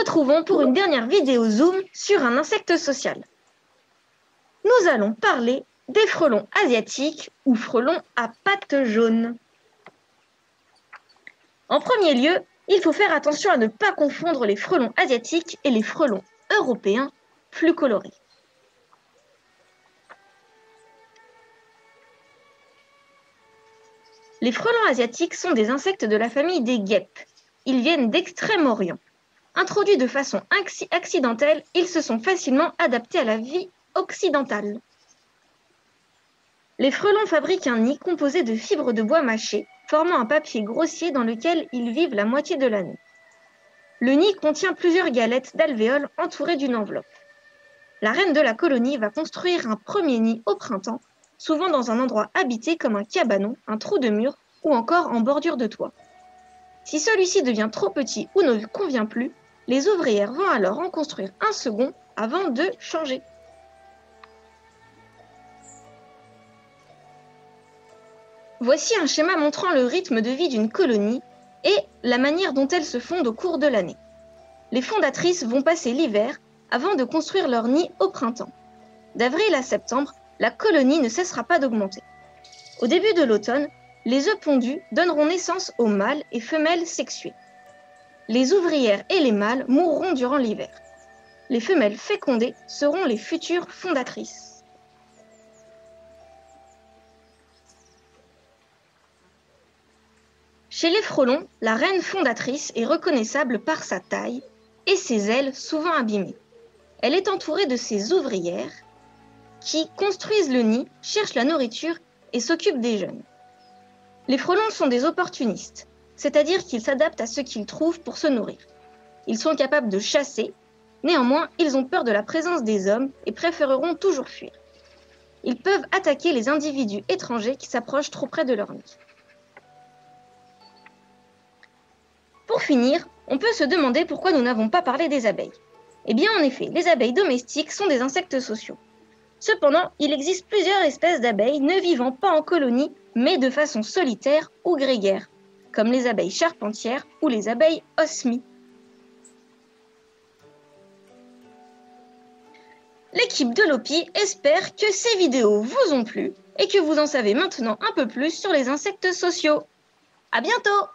retrouvons pour une dernière vidéo Zoom sur un insecte social. Nous allons parler des frelons asiatiques ou frelons à pattes jaunes. En premier lieu, il faut faire attention à ne pas confondre les frelons asiatiques et les frelons européens plus colorés. Les frelons asiatiques sont des insectes de la famille des guêpes. Ils viennent d'Extrême-Orient. Introduits de façon accidentelle, ils se sont facilement adaptés à la vie occidentale. Les frelons fabriquent un nid composé de fibres de bois mâché, formant un papier grossier dans lequel ils vivent la moitié de l'année. Le nid contient plusieurs galettes d'alvéoles entourées d'une enveloppe. La reine de la colonie va construire un premier nid au printemps, souvent dans un endroit habité comme un cabanon, un trou de mur ou encore en bordure de toit. Si celui-ci devient trop petit ou ne convient plus, les ouvrières vont alors en construire un second avant de changer. Voici un schéma montrant le rythme de vie d'une colonie et la manière dont elles se fondent au cours de l'année. Les fondatrices vont passer l'hiver avant de construire leur nid au printemps. D'avril à septembre, la colonie ne cessera pas d'augmenter. Au début de l'automne, les œufs pondus donneront naissance aux mâles et femelles sexués. Les ouvrières et les mâles mourront durant l'hiver. Les femelles fécondées seront les futures fondatrices. Chez les frelons, la reine fondatrice est reconnaissable par sa taille et ses ailes souvent abîmées. Elle est entourée de ses ouvrières qui construisent le nid, cherchent la nourriture et s'occupent des jeunes. Les frelons sont des opportunistes, c'est-à-dire qu'ils s'adaptent à ce qu'ils trouvent pour se nourrir. Ils sont capables de chasser, néanmoins ils ont peur de la présence des hommes et préféreront toujours fuir. Ils peuvent attaquer les individus étrangers qui s'approchent trop près de leur nid. Pour finir, on peut se demander pourquoi nous n'avons pas parlé des abeilles. Eh bien en effet, les abeilles domestiques sont des insectes sociaux. Cependant, il existe plusieurs espèces d'abeilles ne vivant pas en colonie, mais de façon solitaire ou grégaire, comme les abeilles charpentières ou les abeilles osmies. L'équipe de Lopi espère que ces vidéos vous ont plu et que vous en savez maintenant un peu plus sur les insectes sociaux. À bientôt!